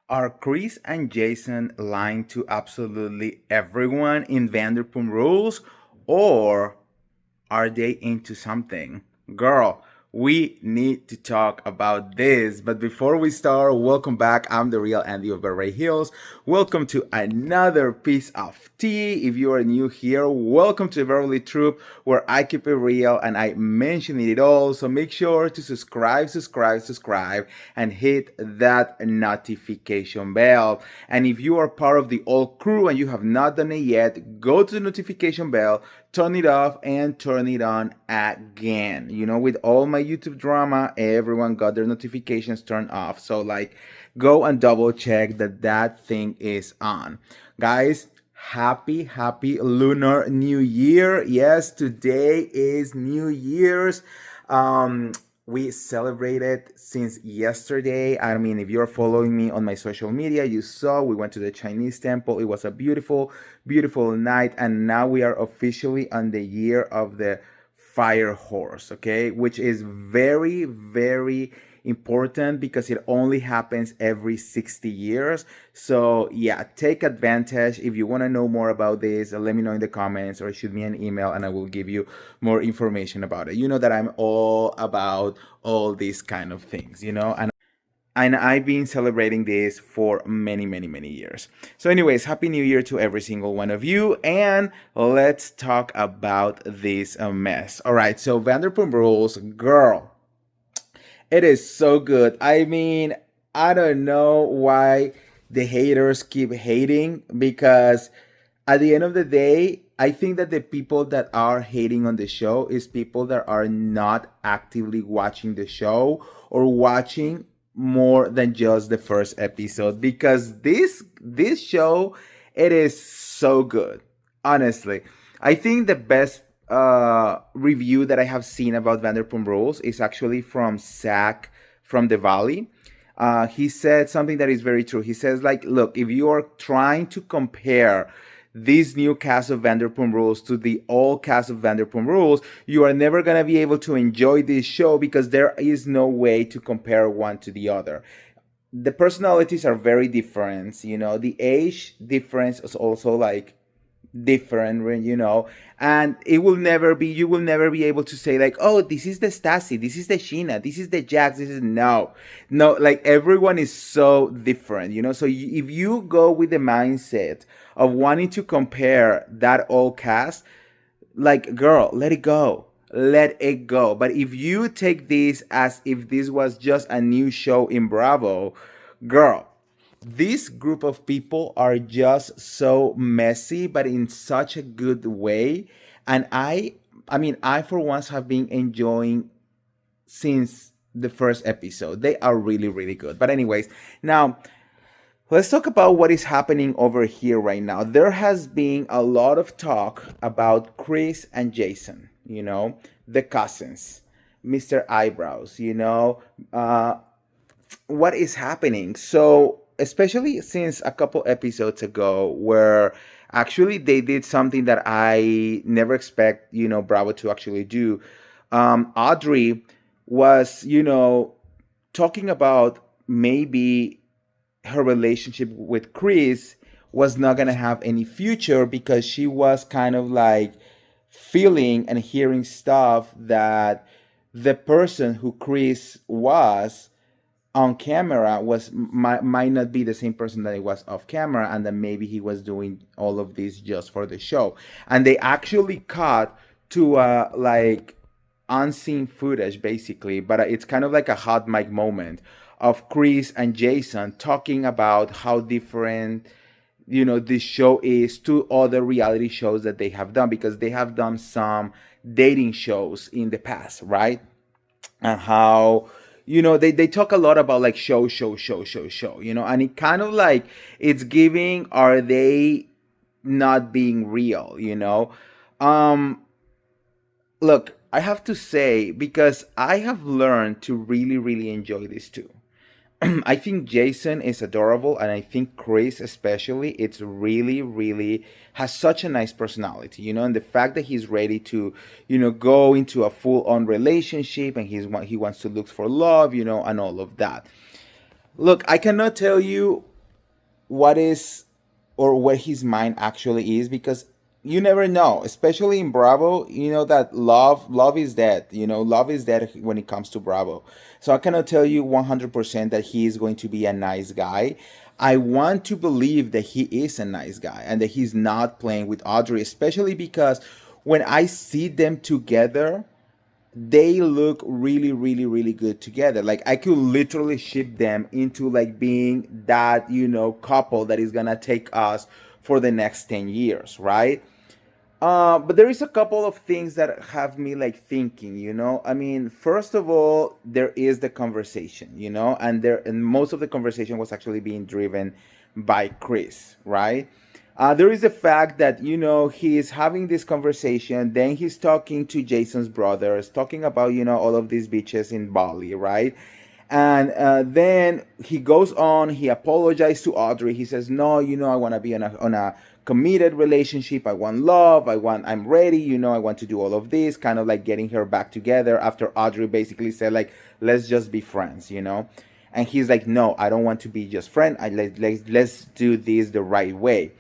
Are Chris and Jason lying to absolutely everyone in Vanderpump Rules, or are they into something? Girl, we need to talk about this. But before we start, welcome back. I'm the real Andy of Beverly Hills. Welcome to another piece of tea. If you are new here, welcome to Beverly Troop, where I keep it real and I mention it all. So make sure to subscribe, and hit that notification bell. And if you are part of the old crew and you have not done it yet, go to the notification bell, turn it off, and turn it on again. With all my YouTube drama, everyone got their notifications turned off. So, go and double check that that thing is on. Guys, happy Lunar New Year. Yes, today is New Year's. Um, we celebrated since yesterday. I mean, if you're following me on my social media, you saw we went to the Chinese temple. It was a beautiful night, and now we are officially on the year of the fire horse, okay, which is very important because it only happens every 60 years. So yeah, take advantage. If you want to know more about this, let me know in the comments or shoot me an email and I will give you more information about it. You know that I'm all about all these kind of things, and I've been celebrating this for many years. So, anyways, Happy New Year to every single one of you, and let's talk about this mess. All right, so Vanderpump Rules, girl, it is so good. I mean, I don't know why the haters keep hating because at the end of the day, I think that the people that are hating on the show is people that are not actively watching the show or watching more than just the first episode because this show, it is so good. Honestly, I think the best review that I have seen about Vanderpump Rules is actually from Zach from the Valley. He said something that is very true. He says, like, look, if you are trying to compare this new cast of Vanderpump Rules to the old cast of Vanderpump Rules, you are never going to be able to enjoy this show because there is no way to compare one to the other. The personalities are very different. The age difference is also like different, and you will never be able to say like, oh, this is the Stassi, this is the Sheena, this is the Jax, this is no, like everyone is so different, so if you go with the mindset of wanting to compare that old cast, like, girl, let it go. But if you take this as if this was just a new show in Bravo, girl, this group of people are just so messy but in such a good way, and I for once have been enjoying since the first episode. They are really good. But anyways, now let's talk about what is happening over here right now. There has been a lot of talk about Chris and Jason, the cousins, Mr. Eyebrows, what is happening. So, especially since a couple episodes ago, where actually they did something that I never expect, Bravo to actually do. Audrey was, talking about maybe her relationship with Chris was not going to have any future because she was kind of like feeling and hearing stuff that the person who Chris was on camera might not be the same person that he was off camera, and that maybe he was doing all of this just for the show. And they actually cut to like unseen footage basically, but it's kind of like a hot mic moment of Chris and Jason talking about how different this show is to other reality shows that they have done, because they have done some dating shows in the past, right? And how they talk a lot about like show, and it kind of like it's giving, are they not being real, um look, I have to say, because I have learned to really enjoy this too. I think Jason is adorable, and I think Chris, especially, it's really has such a nice personality, and the fact that he's ready to, go into a full-on relationship, and he wants to look for love, and all of that. Look, I cannot tell you what is or what his mind actually is, because you never know, especially in Bravo. You know that love is dead. Love is dead when it comes to Bravo. So I cannot tell you 100% that he is going to be a nice guy. I want to believe that he is a nice guy and that he's not playing with Audrey, especially because when I see them together, they look really, really, really good together. Like I could literally ship them into like being that, couple that is gonna take us for the next 10 years, right? But there is a couple of things that have me like thinking, I mean, first of all, there is the conversation, and most of the conversation was actually being driven by Chris, right? There is the fact that, he's having this conversation, then he's talking to Jason's brothers, talking about, all of these beaches in Bali, right? And then he goes on, he apologized to Audrey. He says, no, I want to be on a committed relationship. I want love. I'm ready. I want to do all of this, kind of like getting her back together after Audrey basically said, like, let's just be friends. And he's like, no, I don't want to be just friend. Let's do this the right way.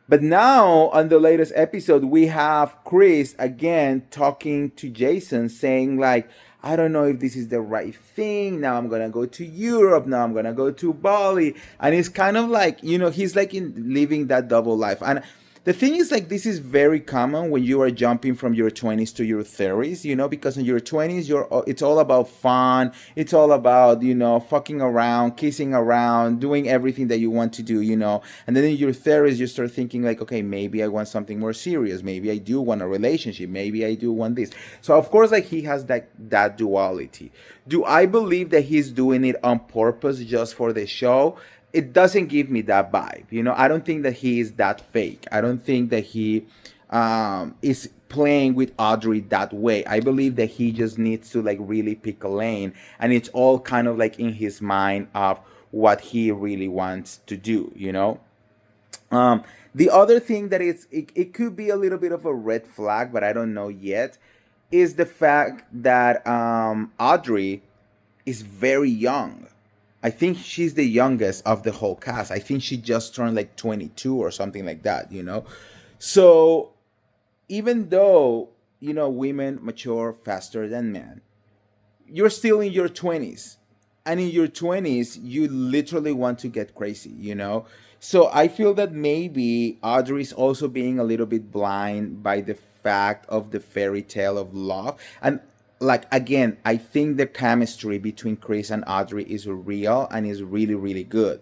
But now, on the latest episode, we have Chris again talking to Jason, saying, like, I don't know if this is the right thing. Now I'm going to go to Europe. Now I'm going to go to Bali. And it's kind of like, he's like living that double life. And the thing is, like, this is very common when you are jumping from your 20s to your 30s, because in your 20s, it's all about fun. It's all about, fucking around, kissing around, doing everything that you want to do. And then in your 30s, you start thinking, like, okay, maybe I want something more serious. Maybe I do want a relationship. Maybe I do want this. So, of course, like, he has that duality. Do I believe that he's doing it on purpose just for the show? It doesn't give me that vibe. I don't think that he is that fake. I don't think that he is playing with Audrey that way. I believe that he just needs to like really pick a lane, and it's all kind of like in his mind of what he really wants to do. um the other thing that it could be a little bit of a red flag, but I don't know yet, is the fact that Audrey is very young. I think she's the youngest of the whole cast. I think she just turned like 22 or something like that. So even though, women mature faster than men, you're still in your 20s. And in your 20s, you literally want to get crazy. So I feel that maybe Audrey's also being a little bit blind by the fact of the fairy tale of love. And like again, I think the chemistry between Chris and Audrey is real and is really, really good.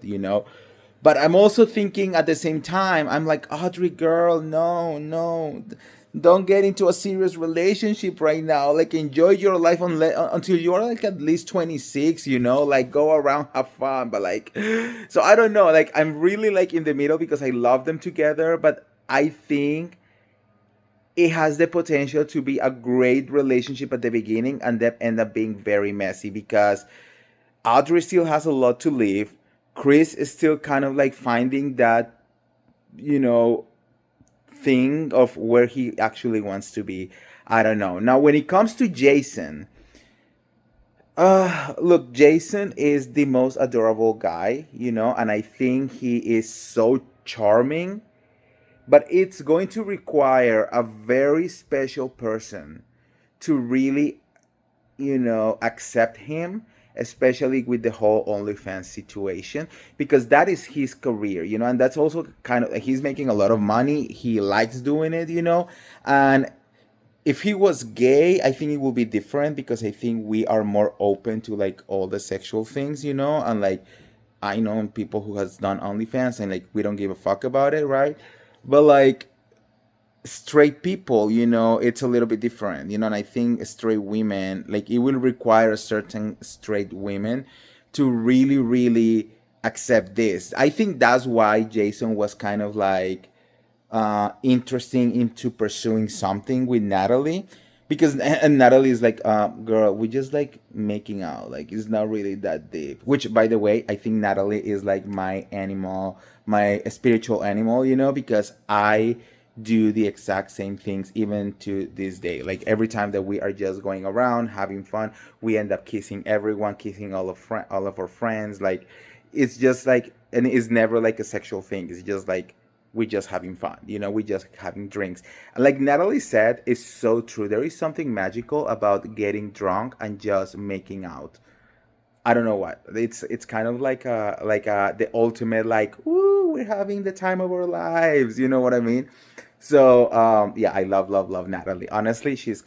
But I'm also thinking at the same time, I'm like, Audrey, girl, no, no, don't get into a serious relationship right now. Like, enjoy your life until you're like at least 26. Like, go around, have fun. But like, so I don't know. Like, I'm really like in the middle because I love them together, but I think it has the potential to be a great relationship at the beginning and then end up being very messy because Audrey still has a lot to live. Chris is still kind of like finding that, you know, thing of where he actually wants to be. I don't know. Now, when it comes to Jason, look, Jason is the most adorable guy, and I think he is so charming, but it's going to require a very special person to really accept him, especially with the whole OnlyFans situation, because that is his career, and that's also kind of he's making a lot of money. He likes doing it, and if he was gay, I think it would be different because I think we are more open to like all the sexual things, and like I know people who has done OnlyFans and like we don't give a fuck about it, right? But like straight people, it's a little bit different, and I think straight women, like it will require certain straight women to really, really accept this. I think that's why Jason was kind of like interesting into pursuing something with Natalie, because and Natalie is like, girl, we just like making out, like it's not really that deep. Which, by the way, I think Natalie is like my animal, my spiritual animal, because I do the exact same things even to this day. Like every time that we are just going around having fun, we end up kissing everyone, kissing all of our friends. Like it's just like and it's never like a sexual thing. It's just like we just having fun, we just having drinks. And like Natalie said, it's so true. There is something magical about getting drunk and just making out. I don't know what. It's kind of like the ultimate like, woo, we're having the time of our lives. You know what I mean? So yeah, I love Natalie. Honestly, she's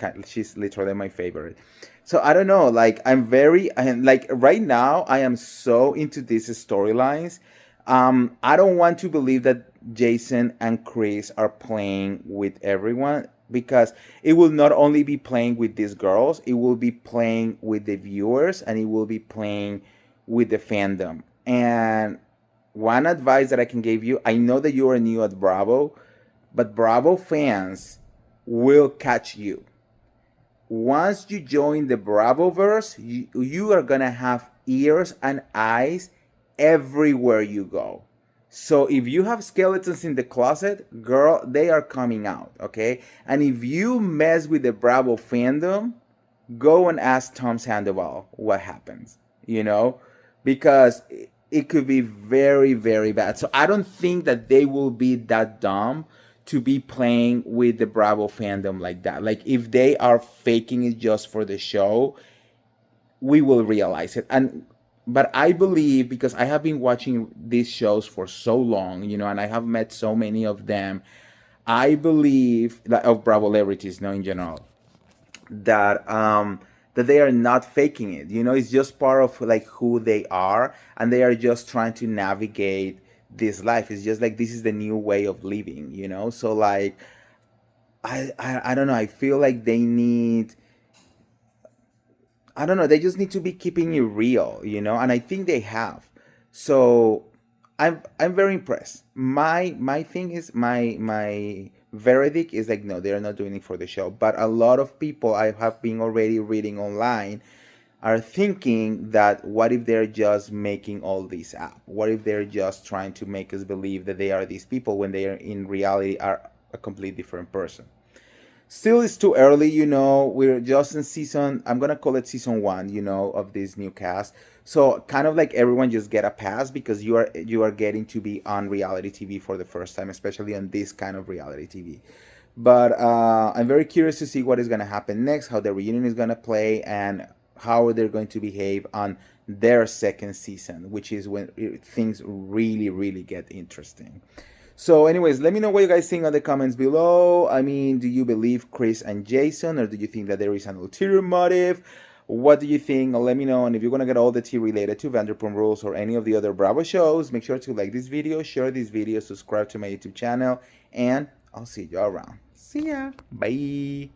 literally my favorite. So I don't know, like and like right now I am so into these storylines. I don't want to believe that Jason and Chris are playing with everyone, because it will not only be playing with these girls, it will be playing with the viewers, and it will be playing with the fandom. And one advice that I can give you, I know that you are new at Bravo, but Bravo fans will catch you. Once you join the Bravoverse, you are gonna have ears and eyes everywhere you go. So if you have skeletons in the closet, girl, they are coming out, okay? And if you mess with the Bravo fandom, go and ask Tom Sandoval what happens, because it could be very, very bad. So I don't think that they will be that dumb to be playing with the Bravo fandom like that. Like if they are faking it just for the show, we will realize it. And but I believe, because I have been watching these shows for so long, and I have met so many of them, I believe that of Bravo celebrities, in general, that they are not faking it. It's just part of like who they are, and they are just trying to navigate this life. It's just like this is the new way of living. So like I don't know. I feel like they need. I don't know. They just need to be keeping it real, and I think they have. So I'm very impressed. My thing is my verdict is like, no, they are not doing it for the show. But a lot of people I have been already reading online are thinking that what if they're just making all this up? What if they're just trying to make us believe that they are these people when they are in reality are a completely different person? Still, it's too early, We're just in season, I'm gonna call it season one, of this new cast. So kind of like everyone just get a pass, because you are getting to be on reality TV for the first time, especially on this kind of reality TV. But I'm very curious to see what is gonna happen next, how the reunion is gonna play, and how they're going to behave on their second season, which is when things really, really get interesting. So, anyways, let me know what you guys think on the comments below. I mean, do you believe Chris and Jason, or do you think that there is an ulterior motive? What do you think? Let me know. And if you want to get all the tea related to Vanderpump Rules or any of the other Bravo shows, make sure to like this video, share this video, subscribe to my YouTube channel, and I'll see you around. See ya. Bye.